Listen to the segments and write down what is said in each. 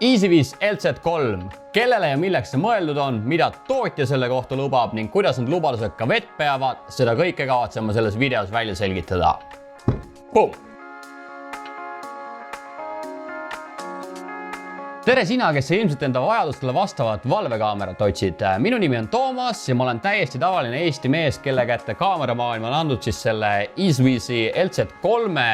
EasyViz LZ3, kellele ja milleks see mõeldud on, mida tootja selle kohta lubab ning kuidas need lubadused ka vett peavad, seda kõike kavatsen ma selles videos välja selgitada. Boom! Tere sina, kes ilmselt enda vajadustele vastavat valvekaamerat otsid. Minu nimi on Toomas ja ma olen täiesti tavaline Eesti mees, kelle kätte kaameramaailma on andnud siis selle EasyVizi LZ3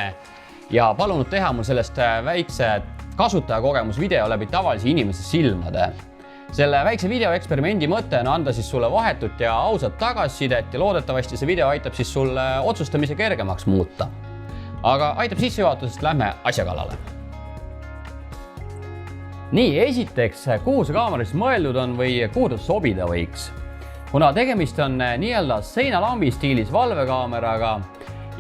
ja palunud teha mul sellest väikse kasutajakogemusvideo läbi tavalise inimese silmade. Selle väikse videoeksperimendi mõte on anda siis sulle vahetut ja ausat tagasisidet ja loodetavasti see video aitab siis sulle otsustamise kergemaks muuta. Aga aitab sissejuhatusest, lähme asja kallale. Nii, esiteks, kuhu see kaamera siis mõeldud on või kuhu ta sobida võiks? Kuna tegemist on nii-öelda seinalambi stiilis valvekaameraga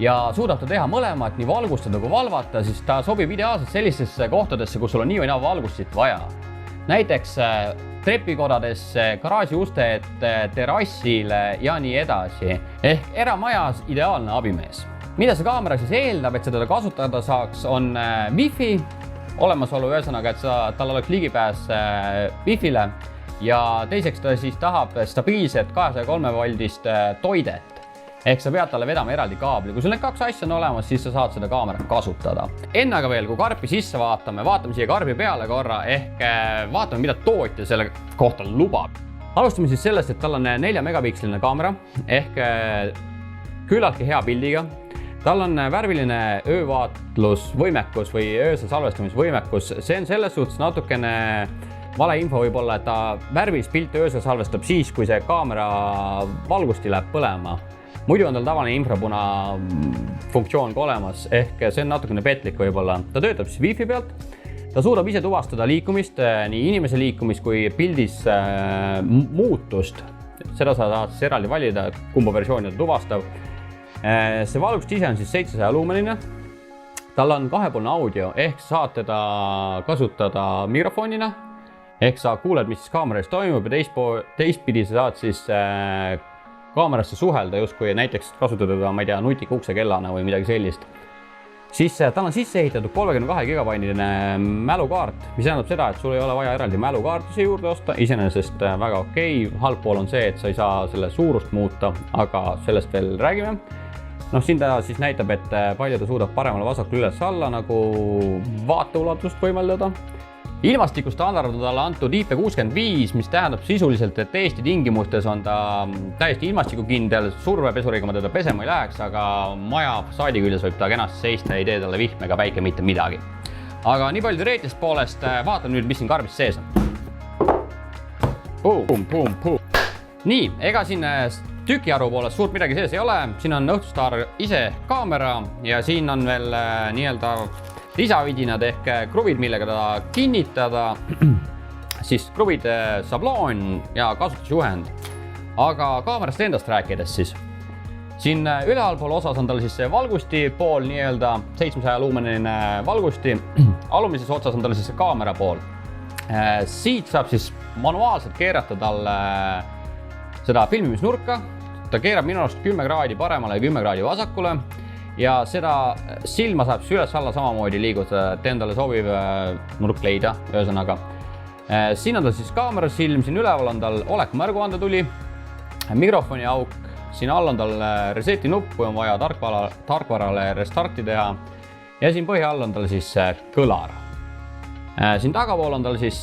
ja suudab ta teha mõlemat, nii valgustada kui valvata, siis ta sobib ideaalselt sellistesse kohtadesse, kus sul on nii või naa valgustit vaja. Näiteks trepikodadesse, garaaži uste ette, terrassile ja nii edasi. Ehk eramajas ideaalne abimees. Mida see kaamera siis eeldab, et seda kasutada saaks, on Wi-Fi olemasolu, ühesõnaga, et tal oleks ligipääs Wi-File ja teiseks ta siis tahab stabiilset 203 voldist toidet. Ehk sa pead talle vedama eraldi kaabli. Kui sul need kaks asja on olemas, siis sa saad seda kaamerat kasutada. Enne aga veel, kui karpi sisse vaatame siia karbi peale korra, ehk vaatame, mida tootja selle kohta lubab. Alustame siis sellest, et tal on 4 megapiksline kaamera, ehk küllaltki hea pildiga. Tal on värviline öövaatlusvõimekus või öösel salvestamisvõimekus. See on selles suhtes natukene valeinfo võib-olla, et ta värvilist pilti öösel salvestab siis, kui see kaamera valgusti läheb põlema. Muidu on tal tavaline infrapuna funktsioon ka olemas, ehk see on natukene petlik võib-olla. Ta töötab siis Wi-Fi pealt. Ta suudab ise tuvastada liikumist, nii inimese liikumist kui pildis muutust. Seda sa saad siis eraldi valida, kumba versiooni ta tuvastab. See valgust ise on siis 700 luumeline. Tal on kahepoolne audio, ehk saad teda kasutada mikrofonina. Ehk sa kuuled, mis siis kaameras toimub ja teistpidi sa saad siis kaamerasse suhelda, justkui näiteks kasutada teda, ma ei tea, nutika uksekellana või midagi sellist. Siis tal on sisse ehitatud 32 gigabaitine mälukaart, mis tähendab seda, et sul ei ole vaja eraldi mälukaartuse juurde osta. Iseenesest väga okei. Halb pool on see, et sa ei saa selle suurust muuta, aga sellest veel räägime. Siin ta siis näitab, et palju ta suudab paremale vasakule üles alla nagu vaateulatust võimaldada. Ilmastiku standard on talle antud IP65, mis tähendab sisuliselt, et Eesti tingimustes on ta täiesti ilmastikukindel, survepesuriga ma teda pesema ei läheks, aga maja fassaadi küljes võib ta kenasti seista, ei tee talle vihm ega päike mitte midagi. Aga nii palju teoreetilist poolest, vaatame nüüd, mis siin karbis sees on. Nii, ega siin tükiaru poolest suurt midagi sees ei ole, siin on Õhtustar ise kaamera ja siin on veel nii-öelda lisavidinad ehk kruvid, millega ta kinnitada, siis kruvide sabloon ja kasutusjuhend. Aga kaamerast endast rääkides siis. Siin ülealpool osas on tal siis see valgusti pool, nii-öelda 700 luumeline valgusti. Alumises otsas on tal siis see kaamera pool. Siit saab siis manuaalselt keerata talle seda filmimisnurka. Ta keerab minu arust 10 kraadi paremale ja 10 kraadi vasakule. Ja seda silma saab üles alla samamoodi liigutada, et endale sobiv nurk leida, ühesõnaga. Siin on tal siis kaamera silm, siin üleval on tal olek märguandetuli, mikrofoni auk, siin all on tal reseti nupp, kui on vaja tarkvarale restarti teha. Ja siin põhi all on tal siis kõlar. Siin tagapool on tal siis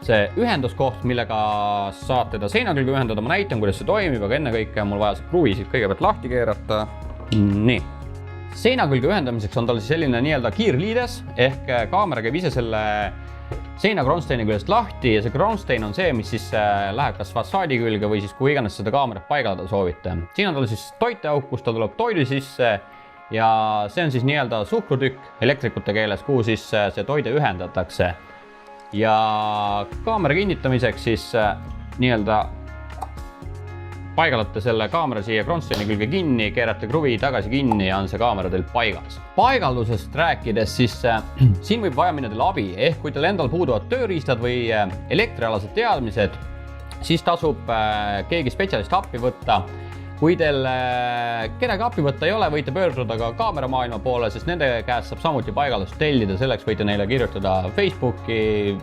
see ühenduskoht, millega saad teda seina külge ühendada. Ma näitan, kuidas see toimib, aga enne kõike mul vaja see kruvi siit kõigepealt lahti keerata. Nii. Seina külge ühendamiseks on tal siis selline nii-öelda kiirliides, ehk kaamera käib ise selle seina kronsteini küljest lahti ja see kronstein on see, mis siis läheb kas fassaadi külge või siis kui iganes seda kaamerat paigaldada soovite. Siin on tal siis toiteauk, kus ta tuleb toidu sisse ja see on siis nii-öelda suhkrutükk elektrikute keeles, kuhu siis see toide ühendatakse. Ja kaamera kinnitamiseks siis nii-öelda paigaldate selle kaamera siia kronsteini külge kinni, keerate kruvi tagasi kinni ja on see kaamera teil paigas. Paigaldusest rääkides, siis siin võib vaja minna teil abi, ehk kui teil endal puuduvad tööriistad või elektrialased teadmised, siis tasub keegi spetsialist appi võtta. kui teil kedagi appi võtta ei ole, võite pöörduda ka kaameramaailma poole, sest nende käest saab samuti paigaldust tellida, selleks võite neile kirjutada Facebooki,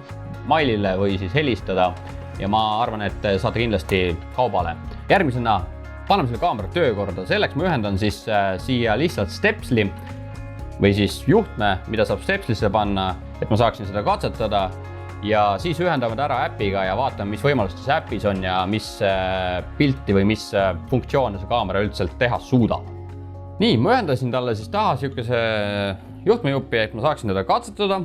mailile või siis helistada ja ma arvan, et saate kindlasti kaubale. Järgmisena paneme selle kaamera töökorda, selleks ma ühendan siis siia lihtsalt stepsli või siis juhtme, mida saab stepslisse panna, et ma saaksin seda katsetada ja siis ühendame ta ära äpiga ja vaatame, mis võimalustes äpis on ja mis pilti või mis funktsioone see kaamera üldse teha suudab. Nii, ma ühendasin talle siis taha sihukese juhtmejuppi, et ma saaksin teda katsetada.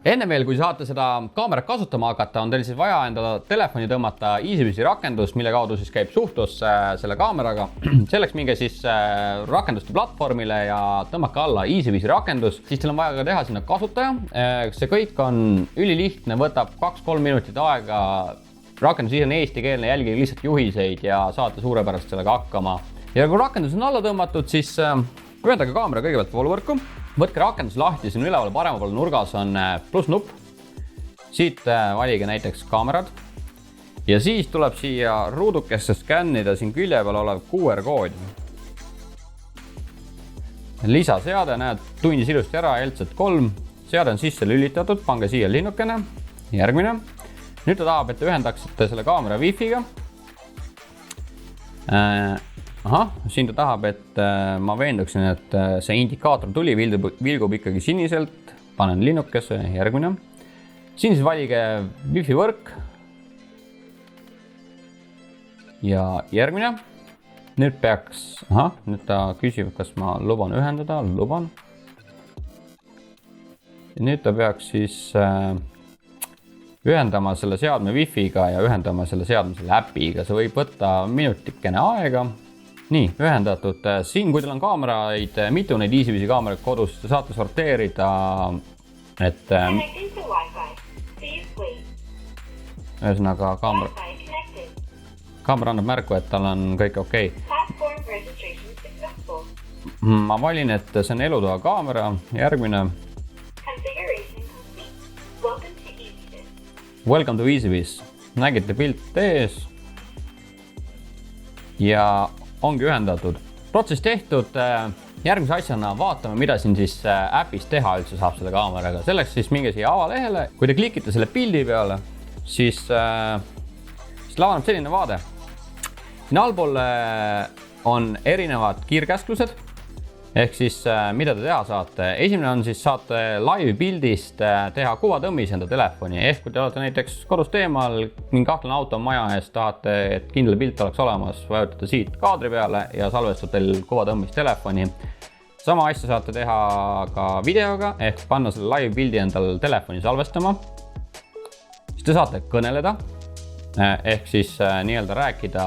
Enne veel, kui saate seda kaamerat kasutama hakata, on teil siis vaja endale telefoni tõmmata EasyVizi rakendus, mille kaudu siis käib suhtlus selle kaameraga. Selleks minge siis rakenduste platvormile ja tõmmake alla EasyVizi rakendus, siis teil on vaja ka teha sinna kasutaja. See kõik on ülilihtne, võtab 2-3 minutit aega. Rakendus ise on eestikeelne, jälgige lihtsalt juhiseid ja saate suurepärast sellega hakkama. Ja kui rakendus on alla tõmmatud, siis ühendage kaamera kõigepealt vooluvõrku. Võtke rakendus lahti, siin üleval paremal pool nurgas on plussnupp. Siit valige näiteks kaamerad. Ja siis tuleb siia ruudukesse skännida siin külje peal olev QR-kood. Lisaseade, näed, tundis ilusti ära, LZ3. Seade on sisse lülitatud, pange siia linnukene. Järgmine. Nüüd ta tahab, et te ühendaksite selle kaamera Wi-Figa. Siin ta tahab, et ma veenduksin, et see indikaator tuli, vilgub ikkagi siniselt. Panen linnukesse, järgmine. Siin siis valige Wi-Fi võrk. Ja järgmine. Nüüd peaks, nüüd ta küsib, kas ma luban ühendada, luban. Ja nüüd ta peaks siis ühendama selle seadme Wi-Figa ja ühendama selle seadme selle äpiga. See võib võtta minutikene aega. Nii, ühendatud. Siin, kui teil on kaameraid, mitu neid EasyVizi kaameraid kodus, te saate sorteerida, et ühesõnaga kaamera annab märku, et tal on kõik okei. Ma valin, et see on elutoa kaamera. Järgmine. Welcome to EasyViz. Nägite pilt ees. Ja ongi ühendatud. Protsess tehtud. Järgmise asjana vaatame, mida siin siis äpis teha üldse saab selle kaameraga. Selleks siis minge siia avalehele. Kui te klikite selle pildi peale, siis lavaneb selline vaade. Siin allpool on erinevad kiirkäsklused. Ehk siis mida te teha saate. Esimene on siis saate live pildist teha kuvatõmmis enda telefoni. Ehk kui te olete näiteks kodus teemal, mingi kahtlane auto maja ees, tahate, et kindel pilt oleks olemas, vajutate siit kaadri peale ja salvestate teil kuvatõmmis telefoni. Sama asja saate teha ka videoga, ehk panna selle live pildi endal telefoni salvestama. Siis te saate kõneleda, ehk siis nii-öelda rääkida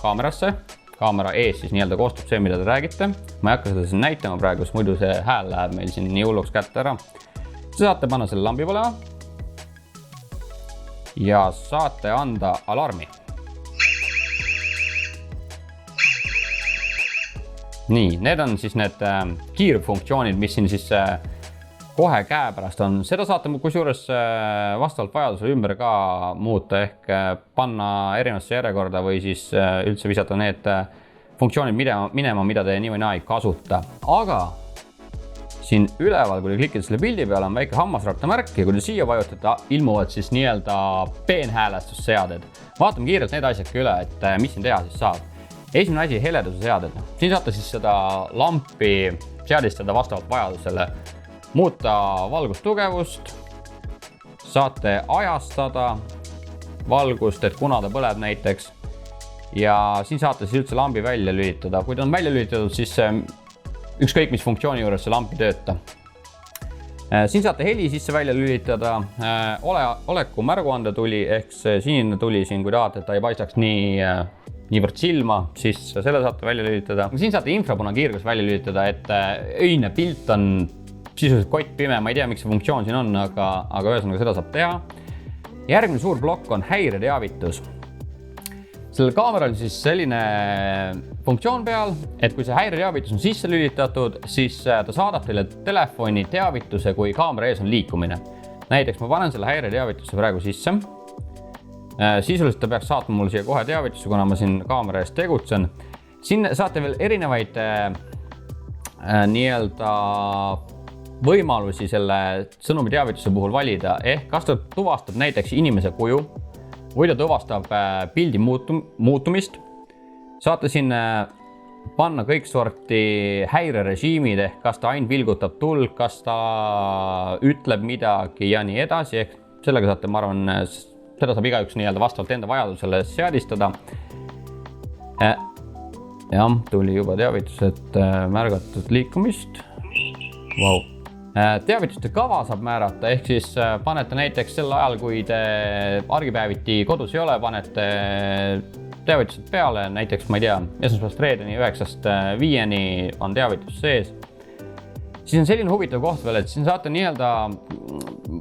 kaamerasse. Kaamera ees siis nii-öelda koostab see, mida te räägite. Ma ei hakka seda siin näitama praegu, sest muidu see hääl läheb meil siin nii hulluks kätte ära. Te saate panna selle lambi põlema ja saate anda alarmi. Nii, need on siis need kiirfunktsioonid, mis siin siis kohe käe pärast on. Seda saate kusjuures vastavalt vajadusele ümber ka muuta ehk panna erinevasse järjekorda või siis üldse visata need funktsioonid minema, mida te nii või naa ei kasuta. Aga siin üleval, kui te klikite selle pildi peale, on väike hammasratta märk ja kui te siia vajutate, ilmuvad siis nii-öelda peenhäälestusseaded. Vaatame kiirelt need asjadki üle, et mis siin teha siis saab. Esimene asi, heleduse seaded. Siin saate siis seda lampi seadistada vastavalt vajadusele. Muuta valgustugevust, saate ajastada valgust, et kuna ta põleb näiteks. Ja siin saate siis üldse lambi välja lülitada. Kui ta on välja lülitatud, siis ükskõik mis funktsiooni juures see lamp ei tööta. Siin saate heli sisse välja lülitada. Oleku märguande tuli ehk see sinine tuli siin, kui tahate, et ta ei paistaks niivõrd silma, siis selle saate välja lülitada. Siin saate infrapunakiirgus välja lülitada, et öine pilt on sisuliselt kott pime, ma ei tea, miks see funktsioon siin on, aga ühesõnaga seda saab teha. Järgmine suur plokk on häireteavitus. Sellel kaameral on siis selline funktsioon peal, et kui see häireteavitus on sisse lülitatud, siis ta saadab teile telefoni teavituse, kui kaamera ees on liikumine. Näiteks ma panen selle häireteavituse praegu sisse. Sisuliselt ta peaks saatma mul siia kohe teavituse, kuna ma siin kaamera ees tegutsen. Siin saate veel erinevaid nii-öelda võimalusi selle sõnumi teavituse puhul valida, ehk kas ta tuvastab näiteks inimese kuju või ta tuvastab pildi muutumist. Saate siin panna kõik sorti häirerežiimid, ehk kas ta ainult vilgutab tuld, kas ta ütleb midagi ja nii edasi, ehk sellega saate, ma arvan, seda saab igaüks nii-öelda vastavalt enda vajadusele seadistada. Jah, tuli juba teavitus, et märgatud liikumist. Wow. Teavituste kava saab määrata, ehk siis panete näiteks sel ajal, kui te argipäeviti kodus ei ole, panete teavitused peale, näiteks ma ei tea, esmaspäevast reedeni 9-5 on teavitus sees. Siis on selline huvitav koht veel, et siin saate nii-öelda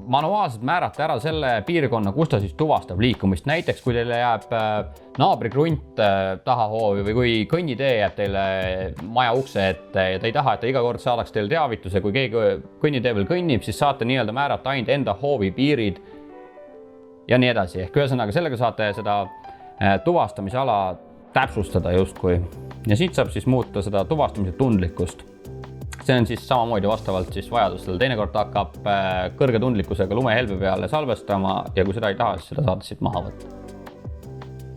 manuaalselt määrata ära selle piirkonna, kus ta siis tuvastab liikumist. Näiteks kui teile jääb naabri krunt taha hoovi või kui kõnnitee jääb teile maja ukse ette ja te ei taha, et ta iga kord saadaks teile teavituse, kui keegi kõnnitee veel kõnnib, siis saate nii-öelda määrata ainult enda hoovi piirid ja nii edasi. Ehk ühesõnaga sellega saate seda tuvastamisala täpsustada justkui. Ja siit saab siis muuta seda tuvastamise tundlikkust. See on siis samamoodi vastavalt siis vajadusele. Teinekord hakkab kõrge tundlikkusega lumehelbe peale salvestama ja kui seda ei taha, siis seda saate siit maha võtta.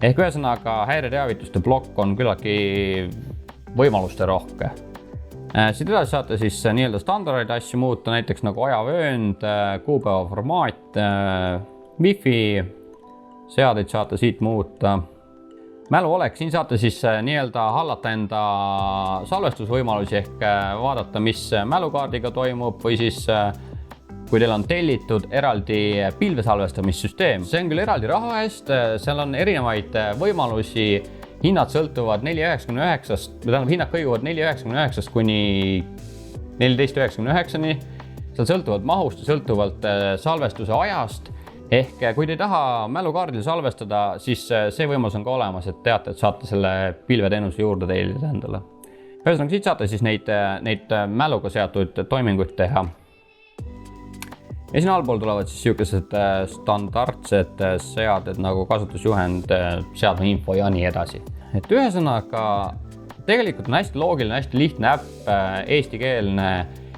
Ehk ühesõnaga häireteavituste blokk on küllaltki võimaluste rohke. Siit edasi saate siis nii-öelda standardeid asju muuta, näiteks nagu ajavöönd, kuupäeva formaat, wifi seadeid saate siit muuta. Mäluolek, siin saate siis nii-öelda hallata enda salvestusvõimalusi ehk vaadata, mis mälukaardiga toimub või siis kui teil on tellitud eraldi pilvesalvestamissüsteem. See on küll eraldi raha eest, seal on erinevaid võimalusi, hinnad sõltuvad 4,99, hinnad kõiguvad 4,99 kuni 14,99-ni, seal sõltuvad mahust ja sõltuvalt salvestuse ajast. Ehk kui te ei taha mälukaardil salvestada, siis see võimalus on ka olemas, et teate, et saate selle pilveteenuse juurde tellida endale. Ühesõnaga, siit saate siis neid mäluga seatud toiminguid teha. Ja siin allpool tulevad siis sellised standardsed seaded nagu kasutusjuhend, seadme info ja nii edasi. Et ühesõnaga, tegelikult on hästi loogiline, hästi lihtne äpp, eestikeelne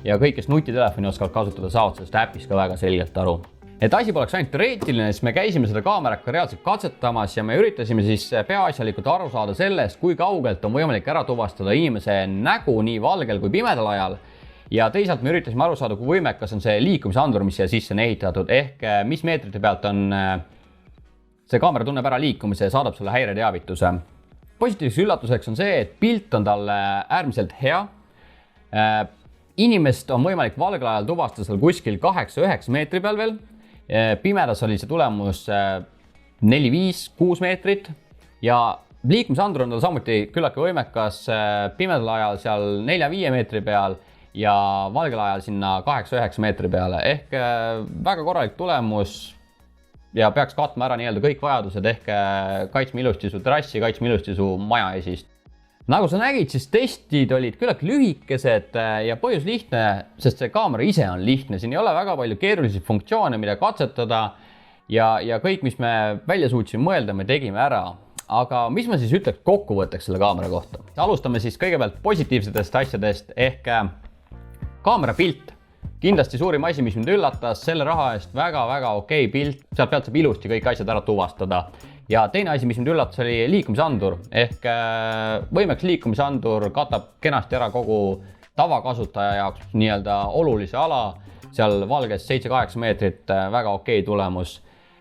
ja kõik, kes nutitelefoni oskavad kasutada, saavad sellest äppist ka väga selgelt aru. Et asi poleks ainult teoreetiline, siis me käisime seda kaameraka reaalselt katsetamas ja me üritasime siis peaasjalikult aru saada sellest, kui kaugelt on võimalik ära tuvastada inimese nägu nii valgel kui pimedal ajal. Ja teisalt me üritasime aru saada, kui võimekas on see liikumisandur, mis siia sisse on ehitatud, ehk mis meetrite pealt on see kaamera tunneb ära liikumise ja saadab sulle häireteavituse. Positiivseks üllatuseks on see, et pilt on talle äärmiselt hea. Inimest on võimalik valgel ajal tuvastada seal kuskil 8-9 meetri peal veel. Pimedas oli see tulemus 4-5-6 meetrit ja liikumisandur on tal samuti küllaltki võimekas pimedal ajal seal 4-5 meetri peal ja valgel ajal sinna 8-9 meetri peale. Ehk väga korralik tulemus ja peaks katma ära nii-öelda kõik vajadused ehk kaitsma ilusti su terrassi, kaitsma ilusti su maja esist. Nagu sa nägid, siis testid olid küllaltki lühikesed ja põhjus lihtne, sest see kaamera ise on lihtne. Siin ei ole väga palju keerulisi funktsioone, mida katsetada ja kõik, mis me välja suutsime mõelda, me tegime ära. Aga mis ma siis ütleks kokkuvõtteks selle kaamera kohta? Alustame siis kõigepealt positiivsetest asjadest ehk kaamera pilt. Kindlasti suurim asi, mis mind üllatas, selle raha eest väga okei pilt. Sealt pealt saab ilusti kõik asjad ära tuvastada. Ja teine asi, mis mind üllatas, oli liikumisandur ehk võimeks liikumisandur katab kenasti ära kogu tavakasutaja jaoks nii-öelda olulise ala. Seal valges 7-8 meetrit, väga okei tulemus.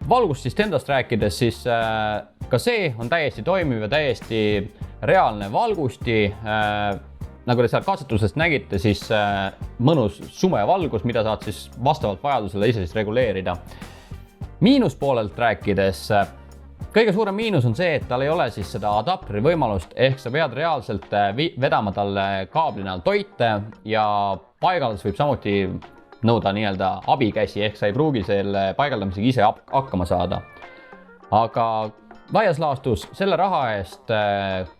Valgust siis endast rääkides, siis ka see on täiesti toimiv ja täiesti reaalne valgusti. Nagu te seal katsetusest nägite, siis mõnus sume valgus, mida saad siis vastavalt vajadusele ise siis reguleerida. Miinuspoolelt rääkides, kõige suurem miinus on see, et tal ei ole siis seda adapteri võimalust, ehk sa pead reaalselt vedama talle kaabli näol toite ja paigaldus võib samuti nõuda nii-öelda abikäsi, ehk sa ei pruugi selle paigaldamisega ise hakkama saada. Aga laias laastus selle raha eest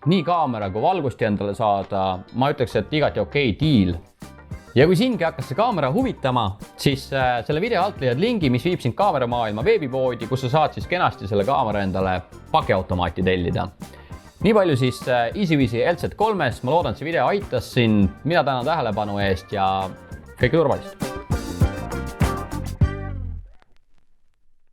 nii kaamera kui valgusti endale saada, ma ütleks, et igati okei diil. Ja kui siingi hakkas see kaamera huvitama, siis selle video alt leiad lingi, mis viib sind kaameramaailma veebipoodi, kus sa saad siis kenasti selle kaamera endale pakiautomaati tellida. nii palju siis EasyVizi LZ3-st, ma loodan, et see video aitas sind, mina tänan tähelepanu eest ja kõike turvalist!